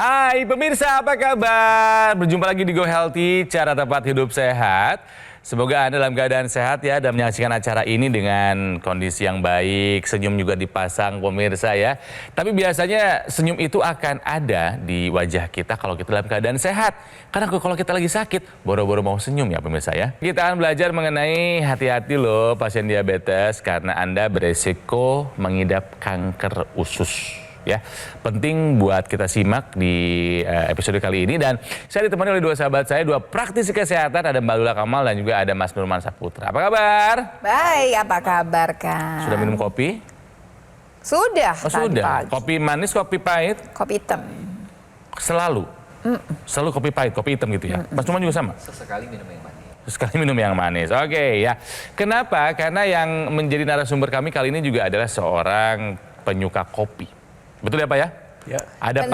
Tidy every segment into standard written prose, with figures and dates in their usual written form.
Hai pemirsa, apa kabar? Berjumpa lagi di Go Healthy, cara tepat hidup sehat. Semoga Anda dalam keadaan sehat ya dan menyaksikan acara ini dengan kondisi yang baik, senyum juga dipasang pemirsa ya. Tapi biasanya senyum itu akan ada di wajah kita kalau kita dalam keadaan sehat. Karena kalau kita lagi sakit, boro-boro mau senyum ya pemirsa ya. Kita akan belajar mengenai hati-hati loh pasien diabetes karena Anda beresiko mengidap kanker usus. Ya, penting buat kita simak di episode kali ini dan saya ditemani oleh dua sahabat saya, dua praktisi kesehatan, ada Mbak Lula Kamal dan juga ada Mas Nurman Saputra. Apa kabar? Baik, apa kabar Kak? Sudah minum kopi? Sudah. Oh, sudah. Kopi manis, kopi pahit? Kopi hitam. Selalu? Selalu kopi pahit, kopi hitam gitu ya? Mas Nurman juga sama? Sesekali minum yang manis. Sekali minum yang manis. Oke ya. Kenapa? Karena yang menjadi narasumber kami kali ini juga adalah seorang penyuka kopi. Betul ya Pak ya? Ya. Ada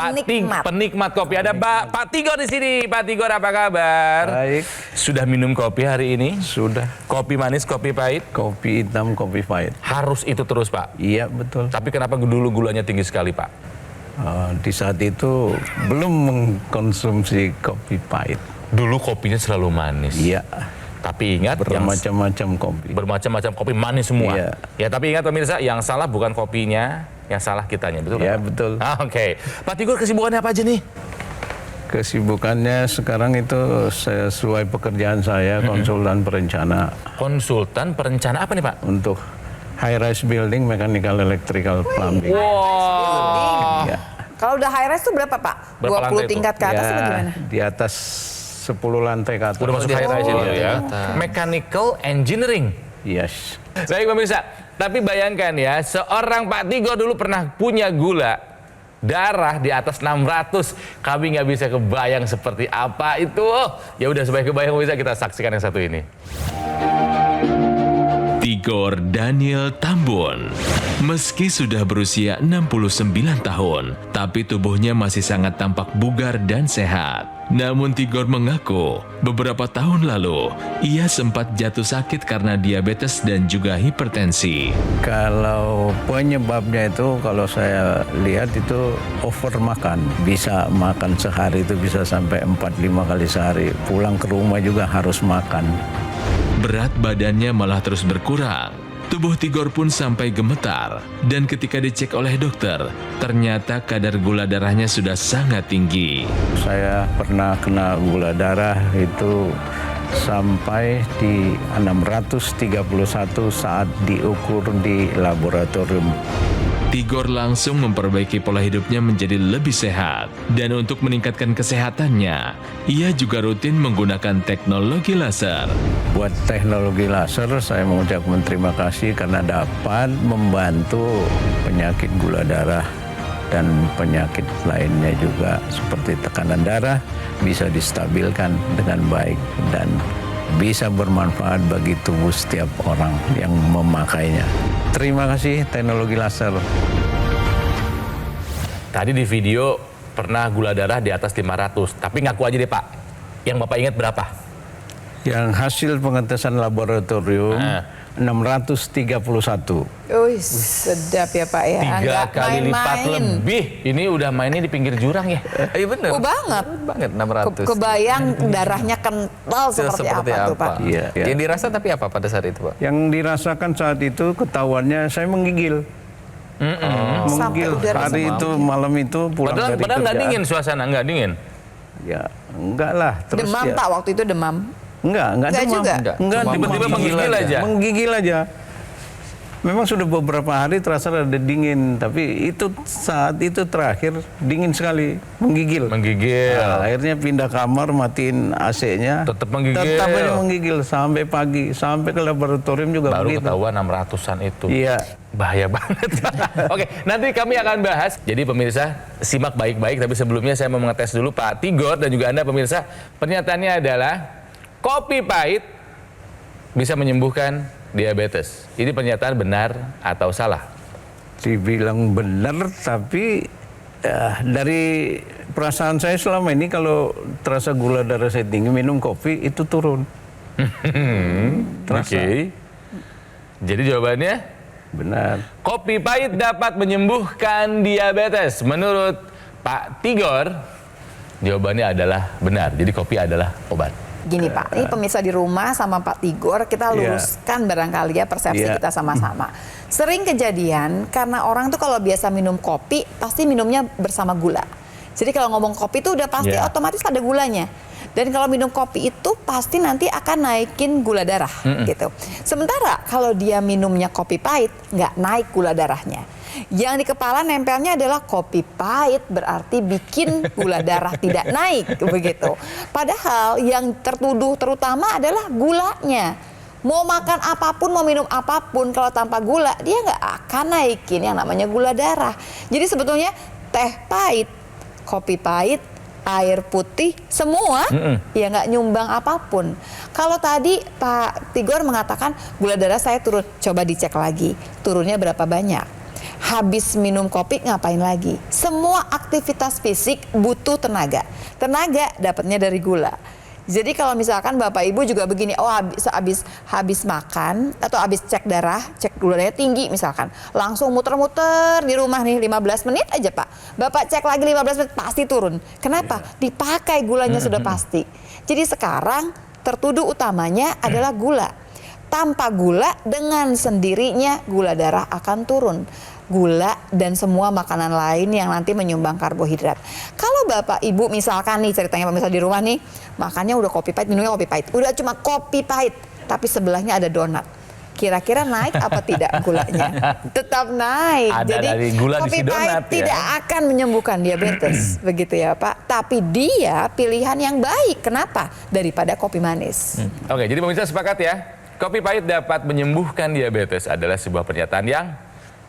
penikmat kopi. Ada Pak Tigor di sini. Pak Tigor apa kabar? Baik. Sudah minum kopi hari ini? Sudah. Kopi manis, kopi pahit? Kopi hitam, kopi pahit. Harus itu terus Pak? Iya betul. Tapi kenapa dulu gulanya tinggi sekali Pak? Di saat itu belum mengkonsumsi kopi pahit. Dulu kopinya selalu manis. Iya. Tapi ingat bermacam-macam kopi. Bermacam-macam kopi manis semua. Iya. Ya tapi ingat pemirsa, yang salah bukan kopinya, yang salah kitanya, betul? Iya kan? betul. Oke. Pak Tigor kesibukannya apa aja nih? Kesibukannya sekarang itu sesuai pekerjaan saya konsultan perencana. Konsultan perencana apa nih Pak? Untuk high rise building, mechanical, electrical, plumbing. Wow. Ya. Kalau udah high rise itu berapa Pak? Berapa 20 tingkat ke atas atau gimana? Di atas 10 lantai ke atas. Udah masuk high rise itu ya. Mechanical engineering. Yes. Baik pemirsa, tapi bayangkan ya, seorang Pak Tigor dulu pernah punya gula darah di atas 600. Kami nggak bisa kebayang seperti apa itu. Ya udah, supaya kebayang bisa kita saksikan yang satu ini. Tigor Daniel Tambun. Meski sudah berusia 69 tahun, tapi tubuhnya masih sangat tampak bugar dan sehat. Namun Tigor mengaku, beberapa tahun lalu, ia sempat jatuh sakit karena diabetes dan juga hipertensi. Kalau penyebabnya itu, kalau saya lihat itu over makan. Bisa makan sehari itu bisa sampai 4-5 kali sehari. Pulang ke rumah juga harus makan. Berat badannya malah terus berkurang. Tubuh Tigor pun sampai gemetar. Dan ketika dicek oleh dokter, ternyata kadar gula darahnya sudah sangat tinggi. Saya pernah kena gula darah itu sampai di 631 saat diukur di laboratorium. Tigor langsung memperbaiki pola hidupnya menjadi lebih sehat. Dan untuk meningkatkan kesehatannya, ia juga rutin menggunakan teknologi laser. Buat teknologi laser, saya mengucapkan terima kasih karena dapat membantu penyakit gula darah dan penyakit lainnya juga seperti tekanan darah bisa distabilkan dengan baik dan bisa bermanfaat bagi tubuh setiap orang yang memakainya. Terima kasih teknologi laser. Tadi di video pernah gula darah di atas 500. Tapi ngaku aja deh Pak, yang Bapak ingat berapa? Yang hasil pengetesan laboratorium 631. Wih, sedap ya Pak ya. 3 kali lipat lebih. Ini udah mainnya di pinggir jurang ya? Iya benar. Banget. Banget 600. Kebayang darahnya kental seperti apa tuh Pak? Iya. Yang dirasa tapi apa pada saat itu Pak? Yang dirasakan saat itu ketahuannya saya menggigil. Sampai Menggigil udara hari itu malam itu pulang Padahal dari nggak kerjaan. dingin suasana, nggak dingin. Ya, enggak lah. Terus Demam ya, Pak waktu itu demam. Enggak Enggak demam. juga? Enggak, Cuma tiba-tiba menggigil aja. Menggigil aja. Memang sudah beberapa hari terasa ada dingin, tapi itu saat itu terakhir dingin sekali, menggigil. Menggigil. Nah, akhirnya pindah kamar, matiin AC-nya. Tetap menggigil. Tetap aja menggigil sampai pagi, sampai ke laboratorium juga Baru begitu. ketahuan 600-an itu. Iya. Bahaya banget. Oke, nanti kami akan bahas. Jadi pemirsa, simak baik-baik. Tapi sebelumnya saya mau mengetes dulu Pak Tigor dan juga Anda pemirsa. Pernyataannya adalah kopi pahit bisa menyembuhkan diabetes. Ini pernyataan benar atau salah? Dibilang benar, tapi dari perasaan saya selama ini kalau terasa gula darah saya tinggi, minum kopi itu turun. Terasa. Oke. Jadi jawabannya? Benar. Kopi pahit dapat menyembuhkan diabetes. Menurut Pak Tigor, Jawabannya adalah benar. Jadi kopi adalah obat. Gini Pak, ini pemirsa di rumah sama Pak Tigor, kita luruskan barangkali ya persepsi kita sama-sama. Sering kejadian karena orang tuh kalau biasa minum kopi, pasti minumnya bersama gula. Jadi kalau ngomong kopi itu udah pasti otomatis ada gulanya. Dan kalau minum kopi itu pasti nanti akan naikin gula darah gitu. Sementara kalau dia minumnya kopi pahit, nggak naik gula darahnya. Yang di kepala nempelnya adalah kopi pahit, berarti bikin gula darah tidak naik begitu. Padahal yang tertuduh terutama adalah gulanya. Mau makan apapun, mau minum apapun, kalau tanpa gula dia nggak akan naikin yang namanya gula darah. Jadi sebetulnya teh pahit, kopi pahit, air putih, semua ya nggak nyumbang apapun. Kalau tadi Pak Tigor mengatakan gula darah saya turun, coba dicek lagi turunnya berapa banyak. Habis minum kopi ngapain lagi? Semua aktivitas fisik butuh tenaga. Tenaga dapatnya dari gula. Jadi kalau misalkan Bapak Ibu juga begini, oh habis makan atau habis cek darah, cek gula darahnya tinggi misalkan, langsung muter-muter di rumah nih 15 menit aja Pak. Bapak cek lagi 15 menit pasti turun. Kenapa? Dipakai gulanya sudah pasti. Jadi sekarang tertuduh utamanya adalah gula. Tanpa gula dengan sendirinya gula darah akan turun. Gula dan semua makanan lain yang nanti menyumbang karbohidrat. Kalau Bapak Ibu misalkan nih ceritanya pemirsa di rumah nih, makannya udah kopi pahit, minumnya kopi pahit. Udah cuma kopi pahit, tapi sebelahnya ada donat. Kira-kira naik apa tidak gulanya? Tetap naik. Ada jadi dari gula kopi di si donat, pahit tidak akan menyembuhkan diabetes. Begitu ya Pak. Tapi dia pilihan yang baik. Kenapa? Daripada kopi manis. Oke, jadi pemirsa sepakat ya. Kopi pahit dapat menyembuhkan diabetes adalah sebuah pernyataan yang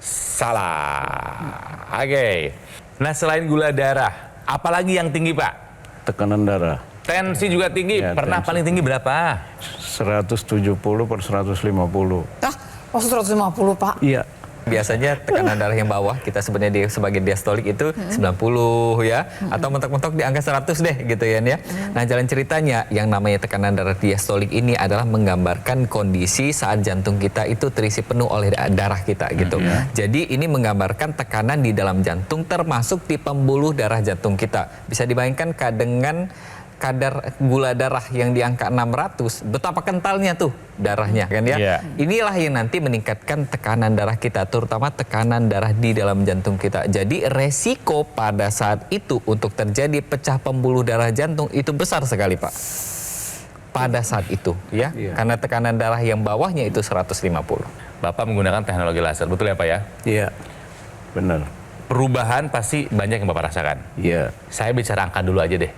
salah. Oke. Nah, selain gula darah, apalagi yang tinggi, Pak? Tekanan darah. Tensi juga tinggi. Ya, Pernah tensi. paling tinggi berapa? 170/150. Ah, 150 Pak. Iya. Biasanya tekanan darah yang bawah kita sebenarnya sebagai diastolik itu 90 ya, atau mentok-mentok di angka 100 deh gitu ya. Nah, jalan ceritanya yang namanya tekanan darah diastolik ini adalah menggambarkan kondisi saat jantung kita itu terisi penuh oleh darah kita gitu. Jadi ini menggambarkan tekanan di dalam jantung termasuk di pembuluh darah jantung kita. Bisa dibayangkan dengan kadar gula darah yang di angka 600, betapa kentalnya tuh darahnya kan ya. Iya. Inilah yang nanti meningkatkan tekanan darah kita, terutama tekanan darah di dalam jantung kita. Jadi resiko pada saat itu untuk terjadi pecah pembuluh darah jantung itu besar sekali Pak. Pada saat itu ya, karena tekanan darah yang bawahnya itu 150. Bapak menggunakan teknologi laser, betul ya Pak ya? Iya. Benar. Perubahan pasti banyak yang Bapak rasakan. Iya. Saya bicara angka dulu aja deh.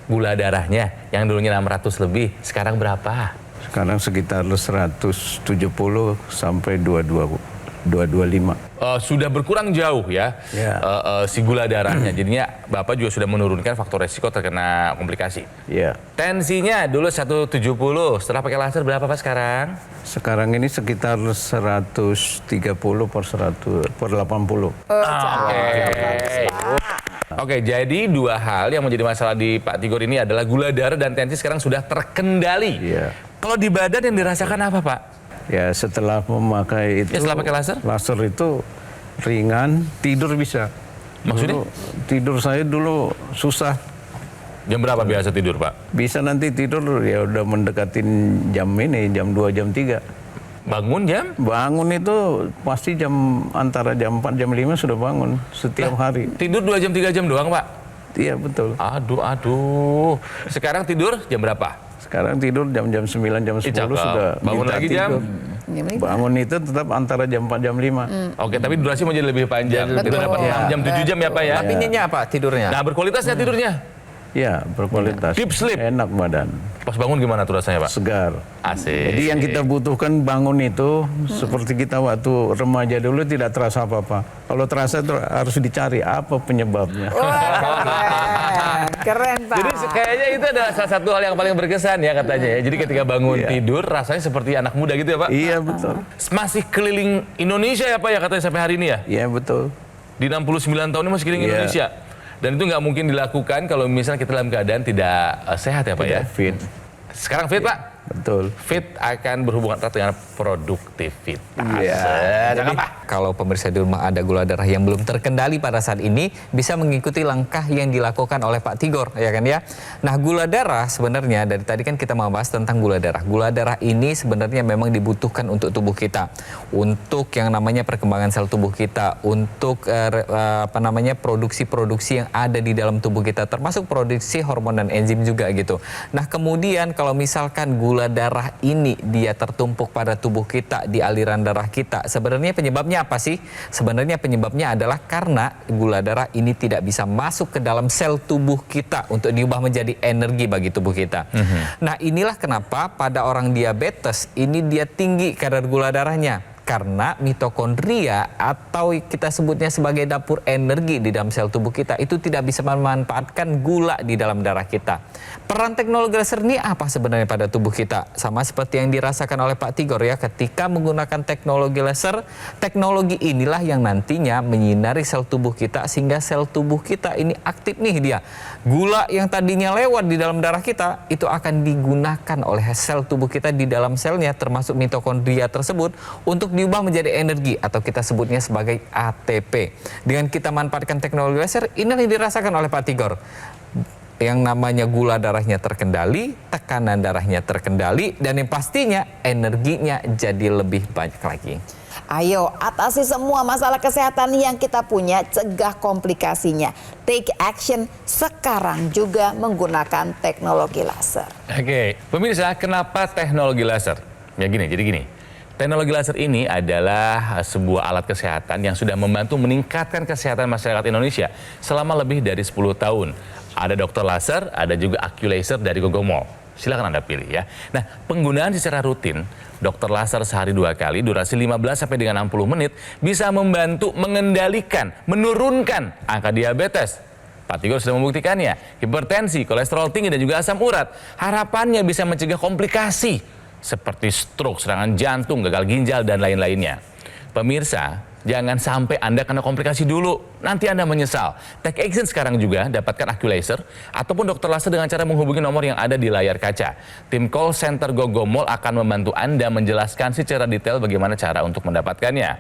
Gula darahnya yang dulunya 600 lebih, sekarang berapa? Sekarang sekitar 170 sampai 225. Sudah berkurang jauh ya, Ya. si gula darahnya. Jadinya Bapak juga sudah menurunkan faktor resiko terkena komplikasi. Iya. Tensinya dulu 170, setelah pakai laser berapa Pak sekarang? Sekarang ini sekitar 130/100/80. Oke, jadi dua hal yang menjadi masalah di Pak Tigor ini adalah gula darah dan tensi sekarang sudah terkendali. Iya. Kalau di badan yang dirasakan apa Pak? Ya setelah memakai itu. Ya, setelah pakai laser? Laser itu ringan, tidur bisa. Maksudnya? Tidur saya dulu susah. Jam berapa biasa tidur Pak? Bisa nanti tidur ya udah mendekatin jam ini, jam 2, jam 3. Bangun jam? Bangun itu pasti antara jam 4, jam 5 sudah bangun setiap hari. Tidur 2 jam 3 jam doang Pak? Iya betul. Aduh. Sekarang tidur jam berapa? Sekarang tidur jam 9, jam 10 Cakep. sudah Bangun minta lagi tidur. Jam 5. Bangun itu tetap antara jam 4, jam 5. Oke, tapi durasi mau jadi lebih panjang. Betul. Kita dapat 6 jam, 7 jam ya Pak ya? Tapi nyenyak apa tidurnya? Nah, berkualitas nggak tidurnya? Ya, berkualitas. Deep sleep. Enak badan. Pas bangun gimana tuh rasanya Pak? Segar. Asik. Jadi yang kita butuhkan bangun itu seperti kita waktu remaja dulu tidak terasa apa-apa. Kalau terasa itu harus dicari apa penyebabnya. Wah, keren Pak. Jadi kayaknya itu adalah salah satu hal yang paling berkesan ya katanya ya. Jadi ketika bangun tidur rasanya seperti anak muda gitu ya Pak? Iya betul. Masih keliling Indonesia ya Pak ya katanya sampai hari ini ya? Iya betul. Di 69 tahun ini masih keliling Iya. Indonesia. Dan itu nggak mungkin dilakukan kalau misalnya kita dalam keadaan tidak sehat ya Pak ya? Tidak fit. Sekarang fit Pak? Betul. Fit akan berhubungan erat dengan produktivitas. Iya. Jangan apa? Kalau pemirsa di rumah ada gula darah yang belum terkendali pada saat ini, bisa mengikuti langkah yang dilakukan oleh Pak Tigor, ya kan ya. Nah, gula darah sebenarnya dari tadi kan kita membahas tentang gula darah. Gula darah ini sebenarnya memang dibutuhkan untuk tubuh kita, untuk yang namanya perkembangan sel tubuh kita, untuk produksi-produksi yang ada di dalam tubuh kita, termasuk produksi hormon dan enzim juga gitu. Nah, kemudian kalau misalkan gula darah ini dia tertumpuk pada tubuh kita, di aliran darah kita, sebenarnya penyebabnya apa sih? Sebenarnya penyebabnya adalah karena gula darah ini tidak bisa masuk ke dalam sel tubuh kita untuk diubah menjadi energi bagi tubuh kita. Nah, inilah kenapa pada orang diabetes ini dia tinggi kadar gula darahnya. Karena mitokondria atau kita sebutnya sebagai dapur energi di dalam sel tubuh kita itu tidak bisa memanfaatkan gula di dalam darah kita. Peran teknologi laser ini apa sebenarnya pada tubuh kita? Sama seperti yang dirasakan oleh Pak Tigor ya, ketika menggunakan teknologi laser, teknologi inilah yang nantinya menyinari sel tubuh kita sehingga sel tubuh kita ini aktif nih dia. Gula yang tadinya lewat di dalam darah kita itu akan digunakan oleh sel tubuh kita di dalam selnya termasuk mitokondria tersebut untuk diubah menjadi energi atau kita sebutnya sebagai ATP. Dengan kita manfaatkan teknologi laser, ini yang dirasakan oleh Pak Tigor. Yang namanya gula darahnya terkendali, tekanan darahnya terkendali, dan yang pastinya energinya jadi lebih banyak lagi. Ayo atasi semua masalah kesehatan yang kita punya, cegah komplikasinya. Take action sekarang juga menggunakan teknologi laser. Oke, pemirsa, kenapa teknologi laser? Ya jadi gini. Teknologi laser ini adalah sebuah alat kesehatan yang sudah membantu meningkatkan kesehatan masyarakat Indonesia selama lebih dari 10 tahun. Ada dokter laser, ada juga Acculaser dari Gogomol. Silakan Anda pilih ya. Nah, penggunaan secara rutin, dokter laser sehari 2 kali, durasi 15 sampai dengan 60 menit, bisa membantu mengendalikan, menurunkan angka diabetes. Pak Tigor sudah membuktikannya, hipertensi, kolesterol tinggi, dan juga asam urat. Harapannya bisa mencegah komplikasi seperti stroke, serangan jantung, gagal ginjal, dan lain-lainnya. Pemirsa, jangan sampai Anda kena komplikasi dulu, nanti Anda menyesal. Take action sekarang juga, dapatkan Acculaser ataupun dokter laser dengan cara menghubungi nomor yang ada di layar kaca. Tim call center Gogomol akan membantu Anda menjelaskan secara detail bagaimana cara untuk mendapatkannya.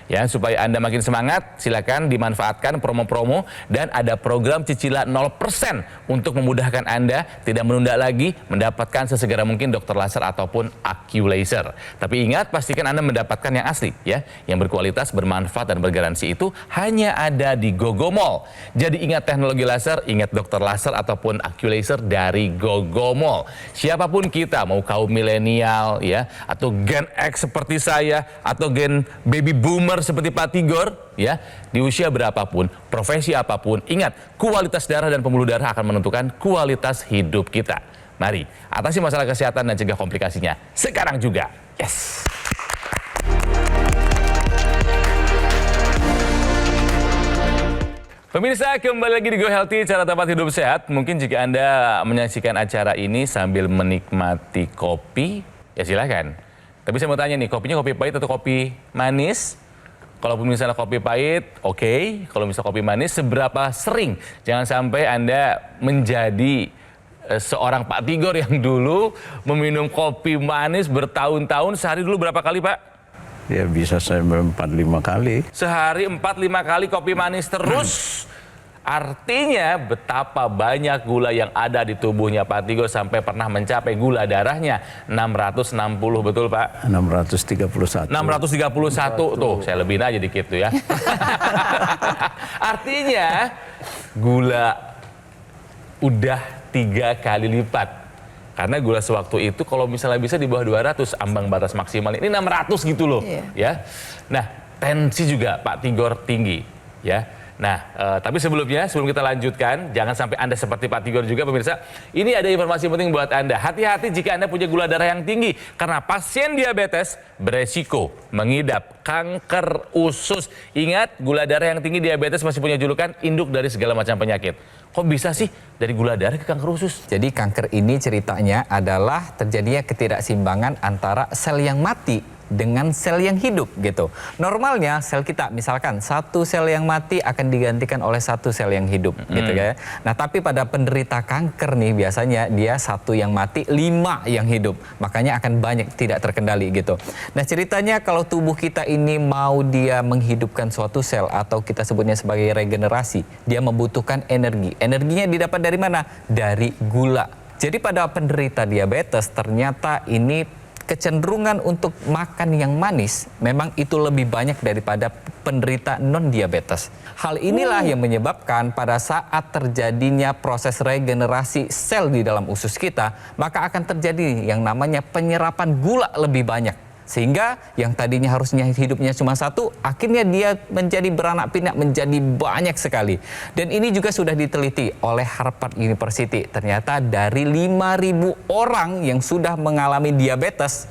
Ya, supaya Anda makin semangat, silakan dimanfaatkan promo-promo dan ada program cicilan 0% untuk memudahkan Anda tidak menunda lagi mendapatkan sesegera mungkin dokter laser ataupun Acculaser. Tapi ingat, pastikan Anda mendapatkan yang asli ya, yang berkualitas, bermanfaat dan bergaransi itu hanya ada di Gogomol. Jadi ingat teknologi laser, ingat dokter laser ataupun Acculaser dari Gogomol. Siapapun kita, mau kaum milenial ya, atau Gen X seperti saya, atau Gen Baby Boomer seperti Pak Tigor ya, di usia berapapun, profesi apapun, ingat kualitas darah dan pembuluh darah akan menentukan kualitas hidup kita. Mari atasi masalah kesehatan dan cegah komplikasinya sekarang juga. Yes. Pemirsa, kembali lagi di Go Healthy, cara tepat hidup sehat. Mungkin jika Anda menyaksikan acara ini sambil menikmati kopi, ya silakan. Tapi saya mau tanya nih, kopinya kopi pahit atau kopi manis? Kalaupun misalnya kopi pahit, oke. Kalau misalnya kopi manis, seberapa sering? Jangan sampai Anda menjadi seorang Pak Tigor yang dulu meminum kopi manis bertahun-tahun. Sehari dulu berapa kali, Pak? Ya bisa sampai 4-5 kali. Sehari 4-5 kali kopi manis terus. Artinya betapa banyak gula yang ada di tubuhnya Pak Tigor sampai pernah mencapai gula darahnya 660, betul Pak? 631. 631 tuh, saya lebihin aja dikit tuh ya. Artinya gula udah 3 kali lipat. Karena gula sewaktu itu kalau misalnya bisa di bawah 200, ambang batas maksimal ini 600 gitu loh. Ya. Nah, tensi juga Pak Tigor tinggi ya. Nah, tapi sebelum kita lanjutkan, jangan sampai Anda seperti Pak Tigor juga pemirsa. Ini ada informasi penting buat Anda. Hati-hati jika Anda punya gula darah yang tinggi, karena pasien diabetes beresiko mengidap kanker usus. Ingat, gula darah yang tinggi diabetes masih punya julukan induk dari segala macam penyakit. Kok bisa sih dari gula darah ke kanker usus? Jadi kanker ini ceritanya adalah terjadinya ketidakseimbangan antara sel yang mati dengan sel yang hidup gitu. Normalnya sel kita misalkan satu sel yang mati akan digantikan oleh satu sel yang hidup gitu ya. Nah tapi pada penderita kanker nih biasanya dia satu yang mati 5 yang hidup. Makanya akan banyak tidak terkendali gitu. Nah ceritanya kalau tubuh kita ini mau dia menghidupkan suatu sel atau kita sebutnya sebagai regenerasi, dia membutuhkan energi. Energinya didapat dari mana? Dari gula. Jadi pada penderita diabetes ternyata ini kecenderungan untuk makan yang manis memang itu lebih banyak daripada penderita non-diabetes. Hal inilah yang menyebabkan pada saat terjadinya proses regenerasi sel di dalam usus kita, maka akan terjadi yang namanya penyerapan gula lebih banyak. Sehingga yang tadinya harusnya hidupnya cuma satu, akhirnya dia menjadi beranak pinak menjadi banyak sekali. Dan ini juga sudah diteliti oleh Harvard University. Ternyata dari 5.000 orang yang sudah mengalami diabetes,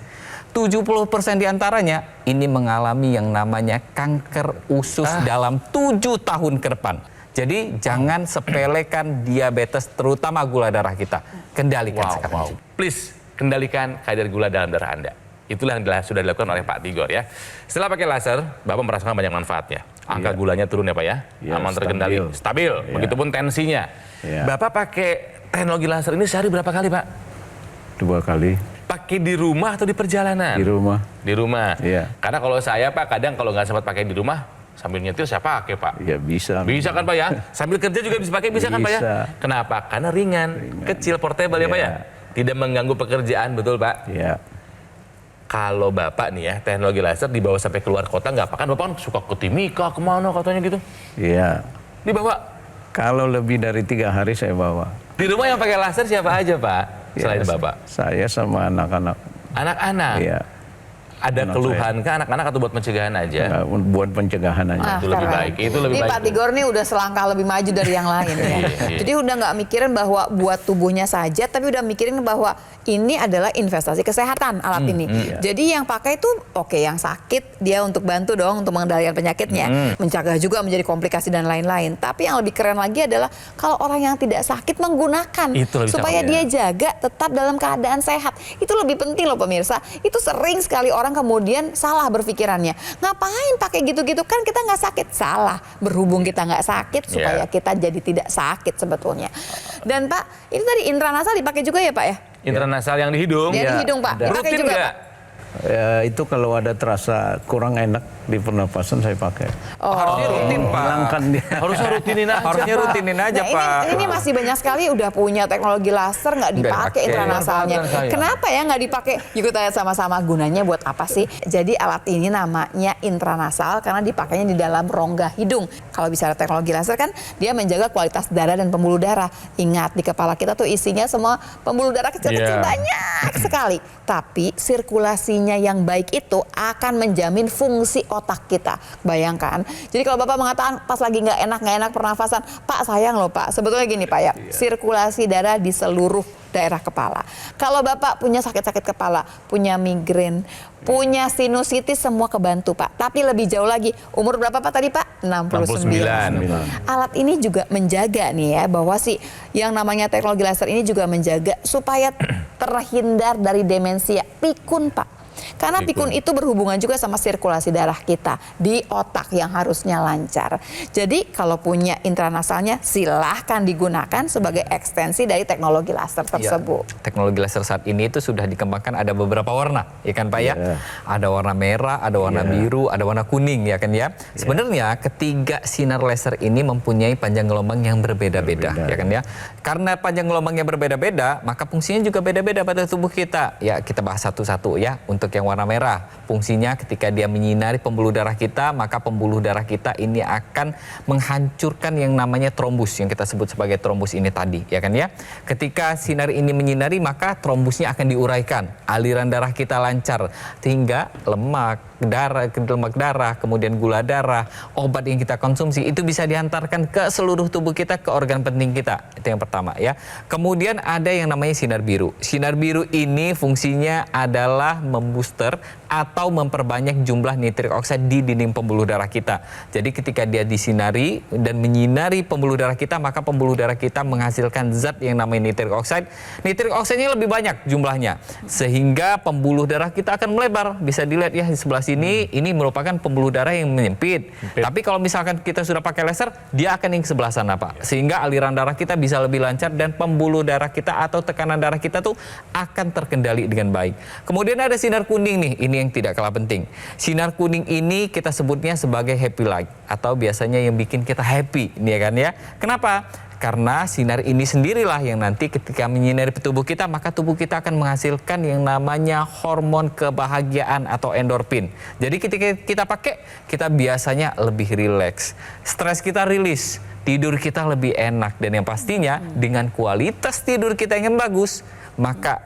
70% diantaranya ini mengalami yang namanya kanker usus dalam 7 tahun ke depan. Jadi jangan sepelekan diabetes terutama gula darah kita. Kendalikan sekarang. Please, kendalikan kadar gula dalam darah Anda. Itulah yang sudah dilakukan oleh Pak Tigor ya. Setelah pakai laser, Bapak merasakan banyak manfaatnya. Angka gulanya turun ya Pak ya, aman terkendali, stabil. Begitupun tensinya. Bapak pakai teknologi laser ini sehari berapa kali Pak? 2 kali. Pakai di rumah atau di perjalanan? Di rumah. Di rumah. Iya. Karena kalau saya Pak, kadang kalau nggak sempat pakai di rumah, sambil nyetir saya pakai Pak. Ya bisa. Bisa kan Pak ya? Sambil kerja juga bisa pakai, bisa kan Pak ya? Bisa. Kenapa? Karena ringan, kecil, portable ya Pak ya? Tidak mengganggu pekerjaan, betul Pak? Ya. Kalau Bapak nih ya, teknologi laser dibawa sampai keluar kota nggak apa? Kan Bapak kan suka ke Timika, kemana katanya gitu? Iya. Dibawa? Kalau lebih dari 3 hari saya bawa. Di rumah yang pakai laser siapa aja Pak? Selain Bapak? Saya sama anak-anak. Anak-anak? Iya. Ada Anak keluhan ke anak-anak atau buat pencegahan aja? Ya, buat pencegahan aja. Itu lebih keren. baik, itu lebih Ini baik. Pak Tigor nih udah selangkah lebih maju dari yang lain ya. Jadi udah nggak mikirin bahwa buat tubuhnya saja, tapi udah mikirin bahwa ini adalah investasi kesehatan alat ini. Jadi yang pakai itu oke, yang sakit dia untuk bantu dong untuk mengendalikan penyakitnya, mencegah juga menjadi komplikasi dan lain-lain. Tapi yang lebih keren lagi adalah kalau orang yang tidak sakit menggunakan Itu lebih supaya cakep, dia jaga tetap dalam keadaan sehat. Itu lebih penting loh pemirsa. Itu sering sekali orang kemudian salah berpikirannya. Ngapain pakai gitu-gitu, kan kita nggak sakit. Salah. Berhubung kita nggak sakit supaya kita jadi tidak sakit sebetulnya. Dan Pak, ini tadi intranasal dipakai juga ya Pak ya? Intranasal yang di hidung? Yang di hidung Pak. Dipakai Rutin juga nggak? Pak? Ya, itu kalau ada terasa kurang enak di pernapasan saya pakai. Harusnya rutin Pak. Hilangkan dia. Harusnya rutinin aja. Harusnya Pak. rutinin aja Nah, Pak. ini masih banyak sekali udah punya teknologi laser nggak dipakai dipakai. intranasalnya. Benar, saya. Kenapa ya nggak dipakai? Yuk kita lihat sama-sama gunanya buat apa sih? Jadi alat ini namanya intranasal karena dipakainya di dalam rongga hidung. Kalau bicara teknologi laser kan dia menjaga kualitas darah dan pembuluh darah. Ingat di kepala kita tuh isinya semua pembuluh darah kecil-kecil banyak sekali. Tapi sirkulasinya yang baik itu akan menjamin fungsi otak kita. Bayangkan. Jadi kalau Bapak mengatakan pas lagi nggak enak pernafasan, Pak sayang loh Pak. Sebetulnya gini Pak ya, sirkulasi darah di seluruh daerah kepala. Kalau Bapak punya sakit-sakit kepala, punya migrain, punya sinusitis, semua kebantu Pak. Tapi lebih jauh lagi, umur berapa Pak tadi Pak? 69. Alat ini juga menjaga nih ya, bahwa sih yang namanya teknologi laser ini juga menjaga supaya terhindar dari demensia pikun Pak. Karena pikun itu berhubungan juga sama sirkulasi darah kita di otak yang harusnya lancar. Jadi kalau punya intranasalnya silahkan digunakan sebagai ekstensi dari teknologi laser tersebut. Ya, teknologi laser saat ini itu sudah dikembangkan ada beberapa warna, ya kan Pak ya? Ada warna merah, ada warna biru, ada warna kuning, ya kan ya? Sebenarnya ketiga sinar laser ini mempunyai panjang gelombang yang berbeda-beda, ya kan ya? Karena panjang gelombangnya berbeda-beda, maka fungsinya juga beda-beda pada tubuh kita. Ya, kita bahas satu-satu ya. Untuk yang warna merah, fungsinya ketika dia menyinari pembuluh darah kita, maka pembuluh darah kita ini akan menghancurkan yang namanya trombus, yang kita sebut sebagai trombus ini tadi, ya kan ya. Ketika sinar ini menyinari, maka trombusnya akan diuraikan, aliran darah kita lancar, sehingga lemak, lemak darah, kemudian gula darah, obat yang kita konsumsi itu bisa dihantarkan ke seluruh tubuh kita, ke organ penting kita. Itu yang pertama ya. Kemudian ada yang namanya sinar biru. Sinar biru ini fungsinya adalah membooster atau memperbanyak jumlah nitrik oksida di dinding pembuluh darah kita. Jadi ketika dia disinari dan menyinari pembuluh darah kita, maka pembuluh darah kita menghasilkan zat yang namanya nitrik oksida. Nitrik oksidanya lebih banyak jumlahnya, sehingga pembuluh darah kita akan melebar. Bisa dilihat ya di sebelah sini, ini merupakan pembuluh darah yang menyempit. Tapi kalau misalkan kita sudah pakai laser, dia akan yang ke sebelah sana, Pak. Sehingga aliran darah kita bisa lebih lancar dan pembuluh darah kita atau tekanan darah kita tuh akan terkendali dengan baik. Kemudian ada sinar kuning nih, ini yang tidak kalah penting. Sinar kuning ini kita sebutnya sebagai happy light atau biasanya yang bikin kita happy, nih kan ya. Kenapa? Karena sinar ini sendirilah yang nanti ketika menyinari tubuh kita, maka tubuh kita akan menghasilkan yang namanya hormon kebahagiaan atau endorfin. Jadi ketika kita pakai, kita biasanya lebih rileks, stres kita rilis, tidur kita lebih enak, dan yang pastinya dengan kualitas tidur kita yang bagus, maka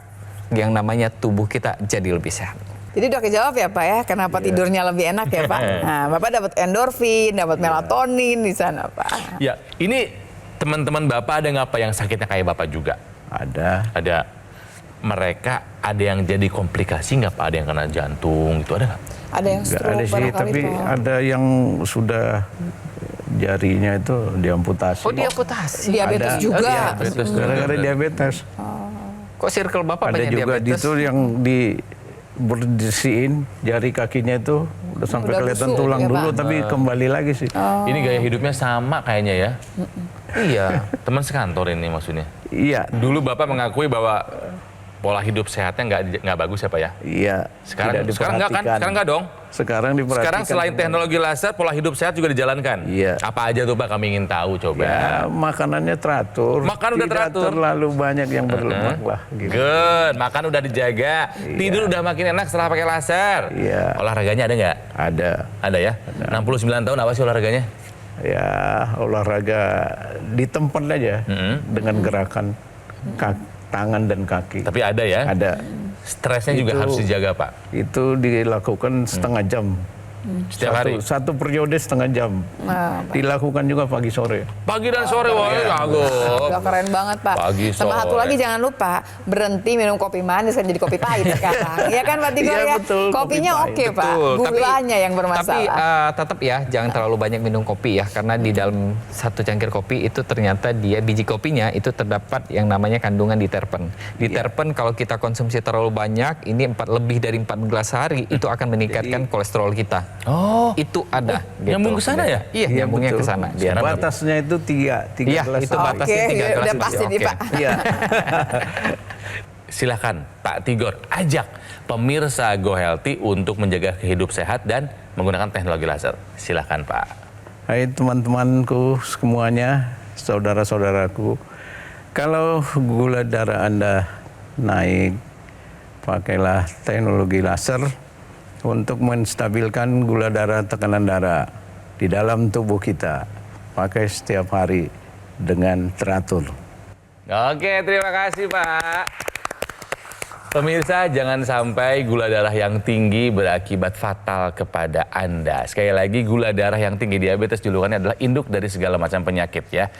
yang namanya tubuh kita jadi lebih sehat. Jadi udah kejawab ya Pak ya, kenapa tidurnya lebih enak ya Pak? Nah, Bapak dapat endorfin, dapat melatonin di sana Pak. Ya, ini teman-teman Bapak ada nggak Pak yang sakitnya kayak Bapak juga? Ada. Ada. Mereka ada yang jadi komplikasi nggak Pak? Ada yang kena jantung, itu ada nggak? Ada yang Nggak stroke ada sih, barangkali tapi Pak. ada yang sudah jarinya itu diamputasi. Oh, diamputasi. Diabetes Ada. juga. Diabetes. Gara-gara diabetes. Kok circle Bapak Ada banyak juga diabetes? itu yang bersihin jari kakinya itu udah sampai Udah kelihatan busuk, tulang ya, dulu, Pak? tapi kembali lagi sih. Ini gaya hidupnya sama kayaknya ya. Iya. Teman sekantor ini maksudnya. Iya, Dulu Bapak mengakui bahwa pola hidup sehatnya nggak bagus ya Pak ya? iya. Sekarang Tidak nggak kan? diperhatikan. Sekarang nggak dong? Sekarang diperhatikan. Sekarang selain teknologi laser, pola hidup sehat juga dijalankan. Iya. Apa aja tuh Pak, kami ingin tahu coba. Ya, makanannya teratur. Makan udah teratur. Tidak terlalu banyak yang berlemak lah. Gitu. Good, makan udah dijaga, tidur udah makin enak setelah pakai laser. Iya. Olahraganya ada nggak? Ada. Ada ya? 69 tahun apa sih olahraganya? Ya, olahraga di tempat aja dengan gerakan tangan dan kaki. Tapi ada ya? Ada. Stresnya juga Itu- harus dijaga Pak. Itu dilakukan setengah jam. Setiap hari? Satu periode setengah jam. Nah, Dilakukan juga pagi sore. Pagi dan sore, wah jago. udah keren banget Pak. Pagi, Sama satu sore. lagi jangan lupa berhenti minum kopi manis kan jadi kopi pahit sekarang. Iya kan Pak Tigor Iya, ya? betul, kopi Kopinya pahit. oke Pak, Betul, gulanya yang bermasalah. Tapi tetap ya jangan terlalu banyak minum kopi ya, karena di dalam satu cangkir kopi itu ternyata biji kopinya itu terdapat yang namanya kandungan diterpen. Diterpen kalau kita konsumsi terlalu banyak, ini lebih dari 4 gelas sehari itu akan meningkatkan kolesterol kita. Oh, Itu ada. nyambung ke sana ya? Iya, nyambungnya ke betul. sana. Batasnya itu tiga Iya, gelas. itu sehari. batasnya Oke, 3 gelas. udah lebih, pasti nih, oke. Pak. Iya. Silakan Pak Tigor, ajak pemirsa Go Healthy untuk menjaga hidup sehat dan menggunakan teknologi laser. Silakan Pak. Hai teman-temanku semuanya, saudara-saudaraku. Kalau gula darah Anda naik, pakailah teknologi laser untuk menstabilkan gula darah, tekanan darah di dalam tubuh kita. Pakai setiap hari dengan teratur. Oke, terima kasih Pak. Pemirsa, jangan sampai gula darah yang tinggi berakibat fatal kepada Anda. Sekali lagi, gula darah yang tinggi, diabetes julukannya adalah induk dari segala macam penyakit ya.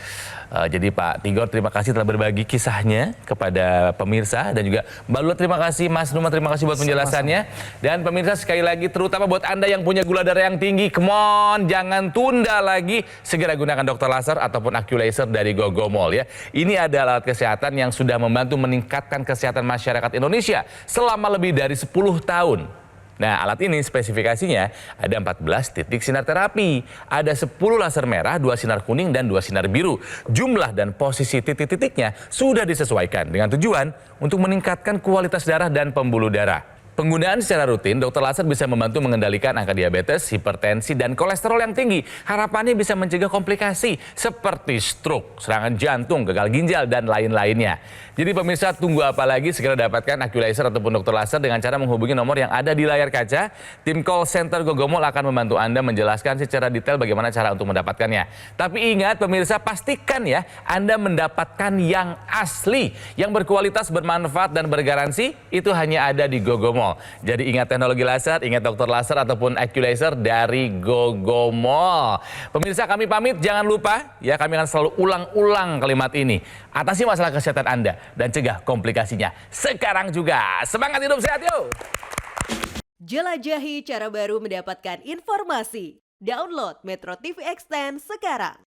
Jadi Pak Tigor, terima kasih telah berbagi kisahnya kepada pemirsa. Dan juga Mbak Lula, terima kasih. Mas Numa, terima kasih buat penjelasannya. Dan pemirsa, sekali lagi, terutama buat Anda yang punya gula darah yang tinggi, come on, jangan tunda lagi. Segera gunakan dokter laser ataupun Accu-Laser dari Gogomol ya. Ini adalah alat kesehatan yang sudah membantu meningkatkan kesehatan masyarakat Indonesia selama lebih dari 10 tahun. Nah, alat ini spesifikasinya ada 14 titik sinar terapi, ada 10 laser merah, 2 sinar kuning, dan 2 sinar biru. Jumlah dan posisi titik-titiknya sudah disesuaikan dengan tujuan untuk meningkatkan kualitas darah dan pembuluh darah. Penggunaan secara rutin, dokter laser bisa membantu mengendalikan angka diabetes, hipertensi, dan kolesterol yang tinggi. Harapannya bisa mencegah komplikasi seperti stroke, serangan jantung, gagal ginjal, dan lain-lainnya. Jadi pemirsa, tunggu apa lagi? Segera dapatkan Accu-Laser ataupun dokter laser dengan cara menghubungi nomor yang ada di layar kaca. Tim call center Gogomol akan membantu Anda menjelaskan secara detail bagaimana cara untuk mendapatkannya. Tapi ingat pemirsa, pastikan ya Anda mendapatkan yang asli, yang berkualitas, bermanfaat, dan bergaransi. Itu hanya ada di Gogomol. Mall. Jadi ingat teknologi laser, ingat dokter laser ataupun Aculaser dari GoGo Mall. Pemirsa, kami pamit, jangan lupa ya, kami akan selalu ulang-ulang kalimat ini. Atasi masalah kesehatan Anda dan cegah komplikasinya sekarang juga. Semangat hidup sehat yuk! Jelajahi cara baru mendapatkan informasi. Download Metro TV Extend sekarang.